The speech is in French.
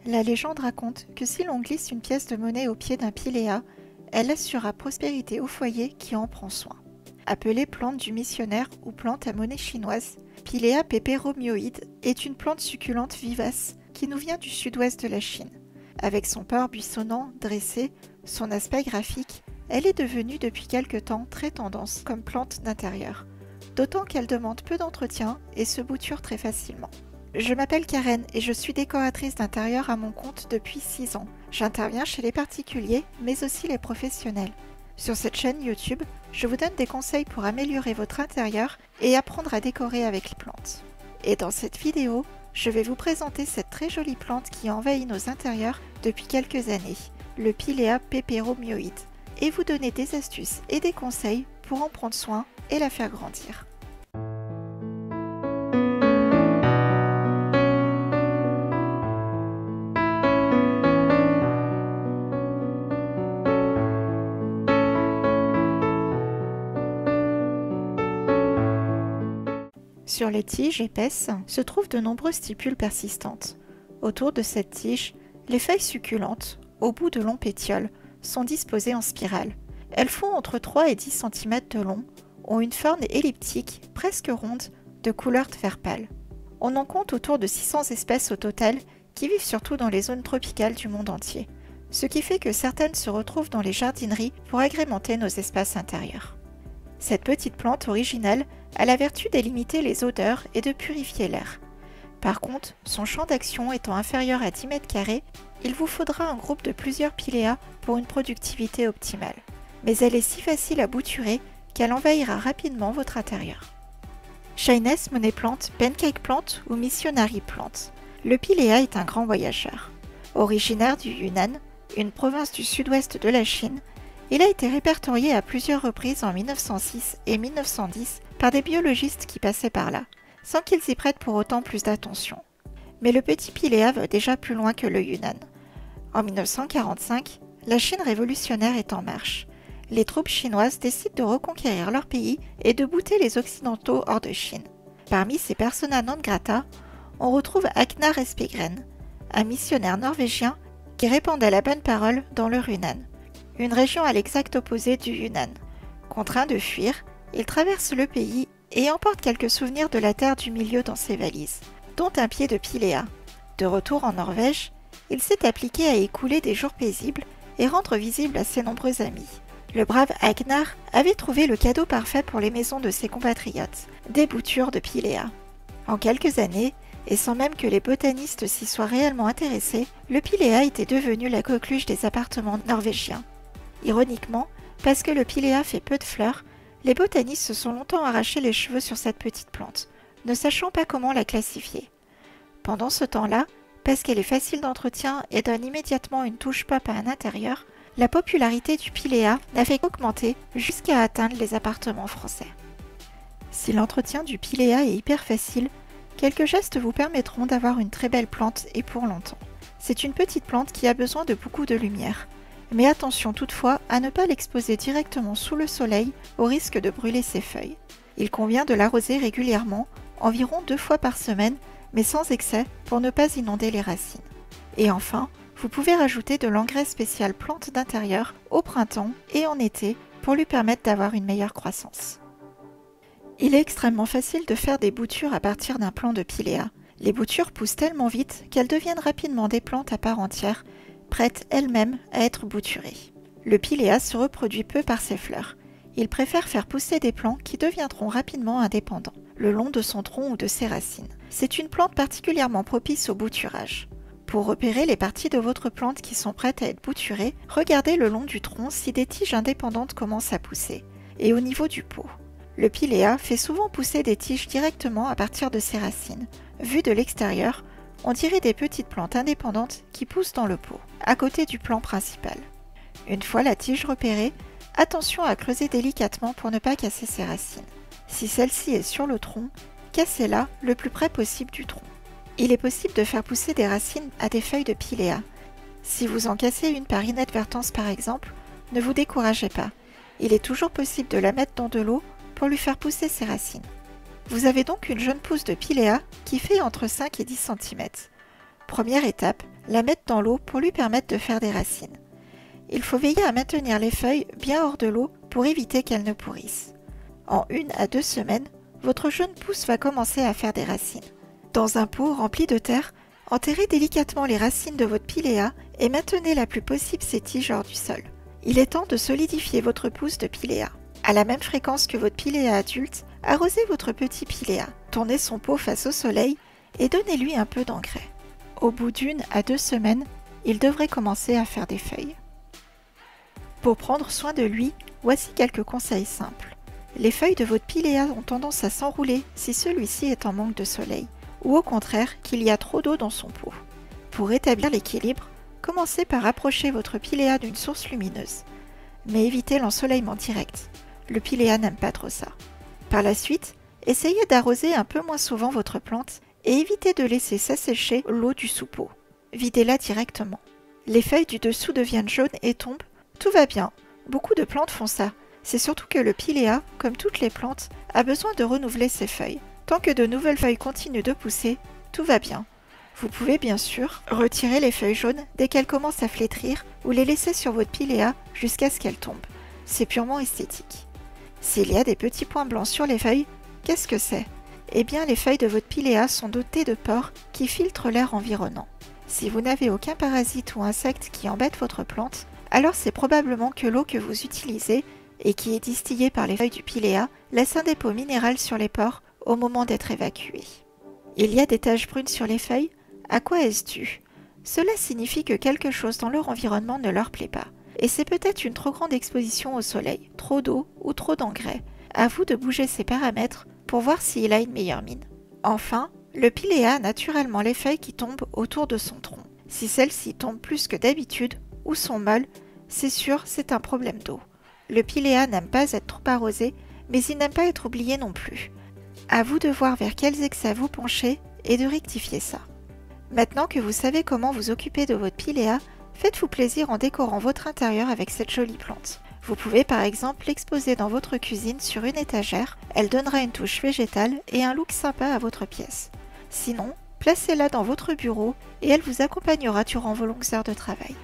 La légende raconte que si l'on glisse une pièce de monnaie au pied d'un pilea, elle assurera prospérité au foyer qui en prend soin. Appelée plante du missionnaire ou plante à monnaie chinoise, Pilea peperomioide est une plante succulente vivace qui nous vient du sud-ouest de la Chine. Avec son port buissonnant, dressé, son aspect graphique, elle est devenue depuis quelque temps très tendance comme plante d'intérieur, d'autant qu'elle demande peu d'entretien et se bouture très facilement. Je m'appelle Karen et je suis décoratrice d'intérieur à mon compte depuis 6 ans. J'interviens chez les particuliers, mais aussi les professionnels. Sur cette chaîne YouTube, je vous donne des conseils pour améliorer votre intérieur et apprendre à décorer avec les plantes. Et dans cette vidéo, je vais vous présenter cette très jolie plante qui envahit nos intérieurs depuis quelques années, le Pilea peperomioide, et vous donner des astuces et des conseils pour en prendre soin et la faire grandir. Sur les tiges épaisses se trouvent de nombreuses stipules persistantes. Autour de cette tige, les feuilles succulentes, au bout de longs pétioles, sont disposées en spirale. Elles font entre 3 et 10 cm de long, ont une forme elliptique, presque ronde, de couleur vert pâle. On en compte autour de 600 espèces au total qui vivent surtout dans les zones tropicales du monde entier, ce qui fait que certaines se retrouvent dans les jardineries pour agrémenter nos espaces intérieurs. Cette petite plante originale a la vertu d'éliminer les odeurs et de purifier l'air. Par contre, son champ d'action étant inférieur à 10 m², il vous faudra un groupe de plusieurs piléas pour une productivité optimale. Mais elle est si facile à bouturer qu'elle envahira rapidement votre intérieur. Chinese money plant, pancake plant ou missionary plant. Le pilea est un grand voyageur. Originaire du Yunnan, une province du sud-ouest de la Chine, il a été répertorié à plusieurs reprises en 1906 et 1910 par des biologistes qui passaient par là, sans qu'ils y prêtent pour autant plus d'attention. Mais le petit pilea va déjà plus loin que le Yunnan. En 1945, la Chine révolutionnaire est en marche. Les troupes chinoises décident de reconquérir leur pays et de bouter les Occidentaux hors de Chine. Parmi ces persona non grata, on retrouve Agnar Espegren, un missionnaire norvégien qui répandait la bonne parole dans le Hunan, une région à l'exact opposé du Yunnan. Contraint de fuir, il traverse le pays et emporte quelques souvenirs de la terre du milieu dans ses valises, dont un pied de pilea. De retour en Norvège, il s'est appliqué à y couler des jours paisibles et rendre visible à ses nombreux amis. Le brave Agnar avait trouvé le cadeau parfait pour les maisons de ses compatriotes, des boutures de pilea. En quelques années, et sans même que les botanistes s'y soient réellement intéressés, le pilea était devenu la coqueluche des appartements norvégiens. Ironiquement, parce que le pilea fait peu de fleurs, les botanistes se sont longtemps arraché les cheveux sur cette petite plante, ne sachant pas comment la classifier. Pendant ce temps-là, parce qu'elle est facile d'entretien et donne immédiatement une touche pop à un intérieur, la popularité du pilea n'a fait qu'augmenter jusqu'à atteindre les appartements français. Si l'entretien du pilea est hyper facile, quelques gestes vous permettront d'avoir une très belle plante et pour longtemps. C'est une petite plante qui a besoin de beaucoup de lumière. Mais attention toutefois à ne pas l'exposer directement sous le soleil au risque de brûler ses feuilles. Il convient de l'arroser régulièrement, environ 2 fois par semaine, mais sans excès pour ne pas inonder les racines. Et enfin, vous pouvez rajouter de l'engrais spécial plante d'intérieur au printemps et en été pour lui permettre d'avoir une meilleure croissance. Il est extrêmement facile de faire des boutures à partir d'un plant de pilea. Les boutures poussent tellement vite qu'elles deviennent rapidement des plantes à part entière, prête elle-même à être bouturée. Le pilea se reproduit peu par ses fleurs. Il préfère faire pousser des plants qui deviendront rapidement indépendants, le long de son tronc ou de ses racines. C'est une plante particulièrement propice au bouturage. Pour repérer les parties de votre plante qui sont prêtes à être bouturées, regardez le long du tronc si des tiges indépendantes commencent à pousser, et au niveau du pot. Le pilea fait souvent pousser des tiges directement à partir de ses racines. Vu de l'extérieur, on dirait des petites plantes indépendantes qui poussent dans le pot, à côté du plant principal. Une fois la tige repérée, attention à creuser délicatement pour ne pas casser ses racines. Si celle-ci est sur le tronc, cassez-la le plus près possible du tronc. Il est possible de faire pousser des racines à des feuilles de pilea. Si vous en cassez une par inadvertance par exemple, ne vous découragez pas. Il est toujours possible de la mettre dans de l'eau pour lui faire pousser ses racines. Vous avez donc une jeune pousse de pilea qui fait entre 5 et 10 cm. Première étape, la mettre dans l'eau pour lui permettre de faire des racines. Il faut veiller à maintenir les feuilles bien hors de l'eau pour éviter qu'elles ne pourrissent. En 1 à 2 semaines, votre jeune pousse va commencer à faire des racines. Dans un pot rempli de terre, enterrez délicatement les racines de votre piléa et maintenez la plus possible ces tiges hors du sol. Il est temps de solidifier votre pousse de piléa. À la même fréquence que votre piléa adulte, arrosez votre petit piléa, tournez son pot face au soleil et donnez-lui un peu d'engrais. Au bout d'1 à 2 semaines, il devrait commencer à faire des feuilles. Pour prendre soin de lui, voici quelques conseils simples. Les feuilles de votre piléa ont tendance à s'enrouler si celui-ci est en manque de soleil, ou au contraire qu'il y a trop d'eau dans son pot. Pour rétablir l'équilibre, commencez par approcher votre piléa d'une source lumineuse, mais évitez l'ensoleillement direct. Le piléa n'aime pas trop ça. Par la suite, essayez d'arroser un peu moins souvent votre plante et évitez de laisser s'assécher l'eau du sous-pot. Videz-la directement. Les feuilles du dessous deviennent jaunes et tombent. Tout va bien. Beaucoup de plantes font ça. C'est surtout que le piléa, comme toutes les plantes, a besoin de renouveler ses feuilles. Tant que de nouvelles feuilles continuent de pousser, tout va bien. Vous pouvez bien sûr retirer les feuilles jaunes dès qu'elles commencent à flétrir ou les laisser sur votre piléa jusqu'à ce qu'elles tombent. C'est purement esthétique. S'il y a des petits points blancs sur les feuilles, qu'est-ce que c'est? Eh bien, les feuilles de votre piléa sont dotées de pores qui filtrent l'air environnant. Si vous n'avez aucun parasite ou insecte qui embête votre plante, alors c'est probablement que l'eau que vous utilisez et qui est distillée par les feuilles du piléa laisse un dépôt minéral sur les pores au moment d'être évacuée. Il y a des taches brunes sur les feuilles. À quoi est-ce dû? Cela signifie que quelque chose dans leur environnement ne leur plaît pas. Et c'est peut-être une trop grande exposition au soleil, trop d'eau ou trop d'engrais. À vous de bouger ces paramètres pour voir s'il a une meilleure mine. Enfin, le piléa a naturellement les feuilles qui tombent autour de son tronc. Si celles-ci tombent plus que d'habitude ou sont molles, c'est sûr, c'est un problème d'eau. Le piléa n'aime pas être trop arrosé, mais il n'aime pas être oublié non plus. À vous de voir vers quels excès vous penchez et de rectifier ça. Maintenant que vous savez comment vous occuper de votre piléa, faites-vous plaisir en décorant votre intérieur avec cette jolie plante. Vous pouvez par exemple l'exposer dans votre cuisine sur une étagère, elle donnera une touche végétale et un look sympa à votre pièce. Sinon, placez-la dans votre bureau et elle vous accompagnera durant vos longues heures de travail.